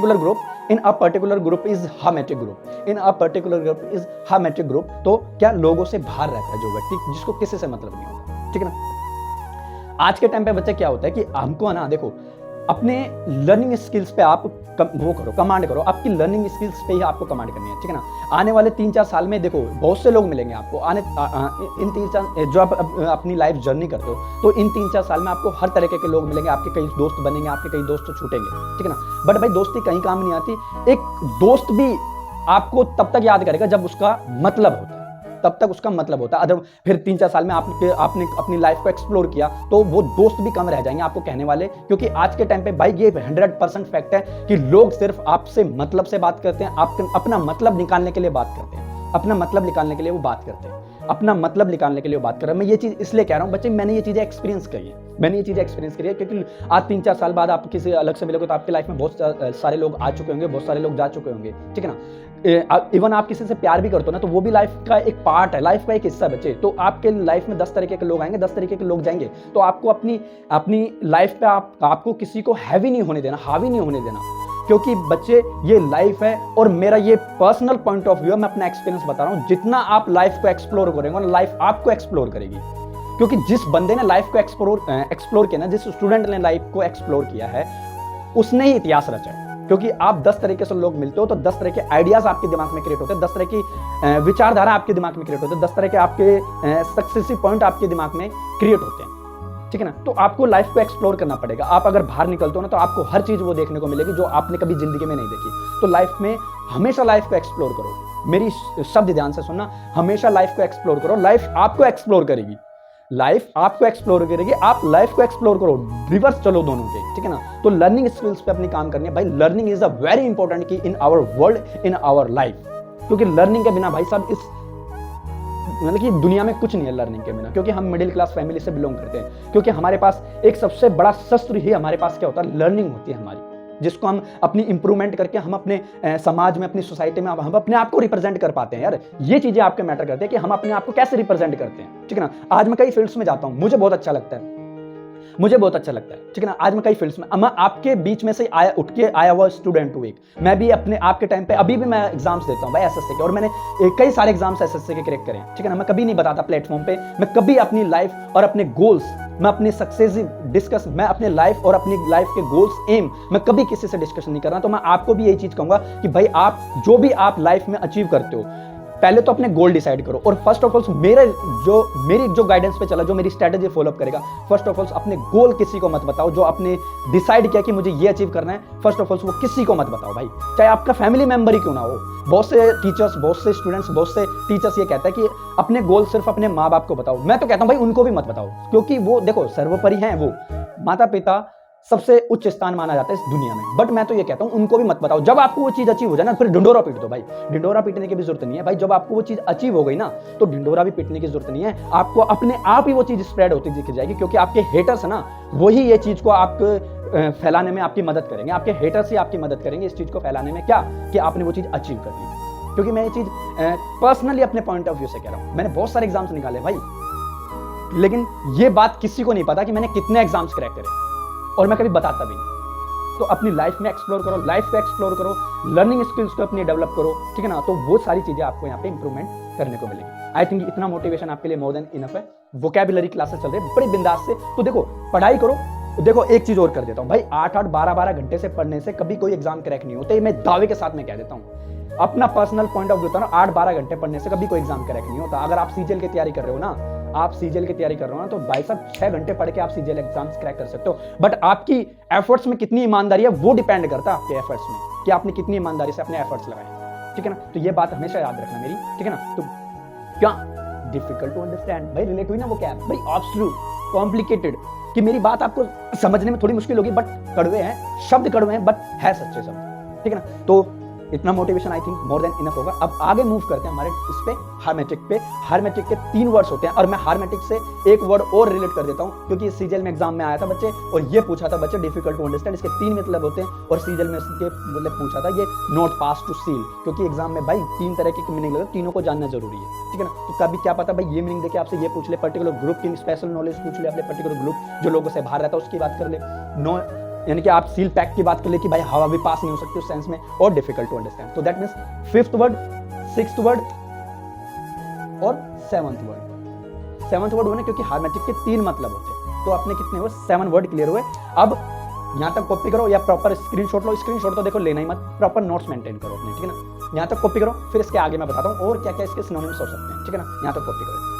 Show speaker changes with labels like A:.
A: Particular group, in a particular group is hermetic group, in a particular group is hermetic group. तो क्या लोगों से बाहर रहता है जो व्यक्ति, जिसको किसी से मतलब नहीं होता, ठीक है ना। आज के टाइम पे बच्चे क्या होता है कि हमको है ना, देखो अपने लर्निंग स्किल्स पे आप वो करो, कमांड करो, आपकी लर्निंग स्किल्स पे ही आपको कमांड करनी है, ठीक है ना। आने वाले 3-4 साल में देखो बहुत से लोग मिलेंगे आपको, इन 3-4 जो आप अपनी लाइफ जर्नी करते हो, तो इन 3-4 साल में आपको हर तरीके के लोग मिलेंगे, आपके कई दोस्त बनेंगे, आपके कई दोस्त छूटेंगे, ठीक है ना। बट भाई दोस्ती कहीं काम नहीं आती। एक दोस्त भी आपको तब तक याद करेगा जब उसका मतलब होता है, तब तक उसका मतलब होता है। अदर फिर 3-4 साल में आपने अपनी लाइफ को एक्सप्लोर किया तो वो दोस्त भी कम रह जाएंगे आपको कहने वाले, क्योंकि आज के टाइम पे भाई ये 100% फैक्ट है कि लोग सिर्फ आपसे मतलब से बात करते हैं, आप अपना मतलब निकालने के लिए बात करते हैं, अपना मतलब निकालने के लिए वो बात करते हैं, अपना मतलब निकालने के लिए वो बात कर रहे हैं। मैं ये चीज इसलिए कह रहा हूं बच्चे, मैंने ये चीजें एक्सपीरियंस करी है, मैंने ये चीजें एक्सपीरियंस करी है, क्योंकि आज 3-4 साल बाद आप किसी अलग से मिलोगे तो आपकी लाइफ में बहुत सारे लोग आ चुके होंगे, बहुत सारे लोग जा चुके होंगे, ठीक है ना। इवन आप किसी से प्यार भी करते हो ना, तो वो भी लाइफ का एक पार्ट है, लाइफ का एक हिस्सा बच्चे। तो आपके लाइफ में 10 तरीके के लोग आएंगे, 10 तरीके के लोग जाएंगे, तो आपको अपनी लाइफ पे आपको किसी को हैवी नहीं होने देना, हावी नहीं होने देना, क्योंकि बच्चे ये लाइफ है। और मेरा ये पर्सनल पॉइंट ऑफ व्यू है, मैं अपना एक्सपीरियंस बता रहा हूं, जितना आप लाइफ को एक्सप्लोर करेंगे ना, लाइफ आपको एक्सप्लोर करेगी। क्योंकि जिस बंदे ने लाइफ को एक्सप्लोर किया ना, जिस स्टूडेंट ने लाइफ को एक्सप्लोर किया है, उसने ही इतिहास रचा है। क्योंकि आप 10 तरीके से लोग मिलते हो तो 10 तरह के आइडियाज आपके दिमाग में क्रिएट होते हैं, 10 तरह की विचारधारा आपके दिमाग में क्रिएट होते हैं, 10 तरह के आपके सक्सेसिव पॉइंट आपके दिमाग में क्रिएट होते हैं, ठीक है ना। तो आपको लाइफ को एक्सप्लोर करना पड़ेगा। आप अगर बाहर निकलते हो ना, तो आपको हर चीज वो देखने को मिलेगी जो आपने कभी जिंदगी में नहीं देखी। तो लाइफ में हमेशा लाइफ को एक्सप्लोर करो, मेरी शब्द ध्यान से सुनना, हमेशा लाइफ को एक्सप्लोर करो, लाइफ आपको एक्सप्लोर करेगी, लाइफ आपको एक्सप्लोर करेगी, आप लाइफ को एक्सप्लोर करो, रिवर्स चलो दोनों के, ठीक है ना। तो लर्निंग स्किल्स पे अपनी काम करनी है भाई। Learning is a very important key in our world, in our life, क्योंकि लर्निंग के बिना भाई साहब इस मतलब कि दुनिया में कुछ नहीं है लर्निंग के बिना। क्योंकि हम मिडिल क्लास फैमिली से बिलोंग करते हैं, क्योंकि हमारे पास एक सबसे बड़ा शस्त्र ही हमारे पास क्या होता है, लर्निंग होती है हमारी, जिसको हम अपनी इंप्रूवमेंट करके हम अपने समाज में, अपनी सोसाइटी में हम अपने आप को रिप्रेजेंट कर पाते हैं। यार ये चीजें आपके मैटर करते हैं कि हम अपने आप को कैसे रिप्रेजेंट करते हैं, ठीक है ना। आज मैं कई फील्ड्स में जाता हूं, मुझे बहुत अच्छा लगता है, मुझे बहुत अच्छा लगता है, ठीक है ना। आज मैं कई फील्ड्स में, मैं आपके बीच में से उठ के आया हुआ स्टूडेंट हूं एक, मैं भी अपने आपके टाइम पे अभी भी मैं एग्जाम्स देता हूं भाई एसएससी के, और मैंने कई सारे एग्जाम्स एसएससी के क्रैक करे हैं, ठीक है ना। मैं कभी नहीं बताता प्लेटफॉर्म पे, मैं कभी अपनी लाइफ और अपने गोल्स, मैं अपने सक्सेस डिस्कस, मैं अपने लाइफ और अपनी लाइफ के गोल्स एम मैं कभी किसी से डिस्कशन नहीं कर रहा। तो मैं आपको भी यही चीज कहूंगा कि भाई आप जो भी आप लाइफ में अचीव करते हो, पहले तो अपने गोल डिसाइड करो। और फर्स्ट ऑफ ऑल मेरी जो गाइडेंस पे चला, जो मेरी स्ट्रेटेजी फॉलोअप करेगा, फर्स्ट ऑफ ऑल अपने गोल किसी को मत बताओ। जो आपने डिसाइड किया कि मुझे ये अचीव करना है, फर्स्ट ऑफ ऑल वो किसी को मत बताओ भाई, चाहे आपका फैमिली मेंबर ही क्यों ना हो। बहुत से टीचर्स, बहुत से स्टूडेंट्स, बहुत से टीचर्स ये कहता है कि अपने गोल सिर्फ अपने माँ बाप को बताओ। मैं तो कहता हूं भाई उनको भी मत बताओ, क्योंकि वो देखो सर्वोपरि हैं, वो माता पिता सबसे उच्च स्थान माना जाता है इस दुनिया में। बट मैं तो ये कहता हूं उनको भी मत बताओ। जब आपको वो चीज अचीव हो जाए ना, फिर ढिंडोरा पीट दो भाई। ढिंडोरा पीटने की भी जरूरत नहीं है भाई। जब आपको वो चीज अचीव हो गई ना, तो ढिंडोरा भी पीटने की जरूरत नहीं है। आपको अपने आप ही वो चीज स्प्रेड होती दिख जाएगी, क्योंकि आपके हेटर्स है ना, वही ये चीज को आपको फैलाने में आपकी मदद करेंगे। आपके हेटर्स ही आपकी मदद करेंगे इस चीज को फैलाने में, क्या कि आपने वो चीज अचीव कर ली। क्योंकि मैं ये चीज पर्सनली अपने पॉइंट ऑफ व्यू से कह रहा हूं। मैंने बहुत सारे एग्जाम्स निकाले भाई, लेकिन ये बात किसी को नहीं पता कि मैंने कितने एग्जाम्स क्रैक करे, और मैं कभी बताता भी नहीं। तो अपनी लाइफ में एक्सप्लोर करो, लाइफ को एक्सप्लोर करो, लर्निंग स्किल्स को अपनी डेवलप करो, ठीक है ना। तो वो सारी चीजें आपको यहाँ पे इंप्रूवमेंट करने को मिलेगी। आई थिंक इतना मोटिवेशन आपके लिए मोर देन इनफ है। वोकैबुलरी क्लासेस चल रही है बड़ी बिंदास से। तो देखो पढ़ाई करो। देखो एक चीज और कर देता हूँ भाई, 8-8 12-12 घंटे से पढ़ने से कभी कोई एग्जाम क्रैक नहीं होते। मैं दावे के साथ में कह देता हूँ, अपना पर्सनल पॉइंट ऑफ व्यू था ना, 8-12 घंटे पढ़ने से कभी कोई एग्जाम क्रैक नहीं होता। अगर आप सीजीएल की तैयारी कर रहे हो ना, आप सीजीएल की तैयारी कर रहे हो ना, तो भाई साहब 6 घंटे पढ़ के आप सीजीएल एग्जाम्स क्रैक कर सकते हो। बट आपकी एफर्ट्स में कितनी ईमानदारी है वो डिपेंड करता है आपके एफर्ट्स में, कि आपने कितनी ईमानदारी से अपने एफर्ट्स लगाए, ठीक है ना। तो ये बात हमेशा याद रखना मेरी, ठीक है ना। तो क्या डिफिकल्ट टू अंडरस्टैंड भाई, रिलेट हुई ना वो क्या है भाई, एब्सोल्यूट कॉम्प्लिकेटेड, कि मेरी बात आपको समझने में थोड़ी मुश्किल होगी, बट कड़वे हैं शब्द, कड़वे हैं बट है सच्चे शब्द, ठीक है ना। तो इतना motivation I think more than enough होगा। अब आगे मूव करते हैं हमारे इस पे, हार्मेटिक पे। हार्मेटिक के 3 वर्ड्स होते हैं, और मैं हार्मेटिक से एक वर्ड और रिलेट कर देता हूं, क्योंकि सीजीएल में एग्जाम में आया था बच्चे, और ये पूछा था बच्चे डिफिकल्ट टू अंडरस्टैंड, इसके 3 मतलब होते हैं, और सीजीएल में इसके मतलब पूछा था ये नॉट पास टू सील, क्योंकि एग्जाम में भाई 3 तरह की मीनिंग लगे, तीनों को जानना जरूरी है, ठीक है ना। तो कभी क्या पता भाई ये मीनिंग देखे आपसे ये पूछ ले, पर्टिकुलर ग्रुप की स्पेशल नॉलेज पूछ ले, अपने पर्टिकुलर ग्रुप जो लोगों से बाहर रहता है उसकी बात कर ले, यानी कि आप सील पैक की बात कर ले कि भाई हवा भी पास नहीं हो सकती उस सेंस में, और डिफिकल्ट टू अंडरस्टैंड। तो that means fifth word, sixth word और सेवंथ वर्ड। सेवंथ वर्ड हुए ना, क्योंकि हार्मेटिक के 3 मतलब होते हैं, तो अपने कितने हुए, 7 वर्ड क्लियर हुए। अब यहाँ तक कॉपी करो या प्रॉपर स्क्रीनशॉट लो। स्क्रीनशॉट तो देखो लेना ही मत, प्रॉपर नोट्स मेंटेन करो अपने, ठीक है ना। यहाँ तक कॉपी करो, फिर इसके आगे मैं बताता हूँ और क्या क्या इसके सिनोनिम्स हो सकते हैं, ठीक है ना। यहाँ तक कॉपी करो।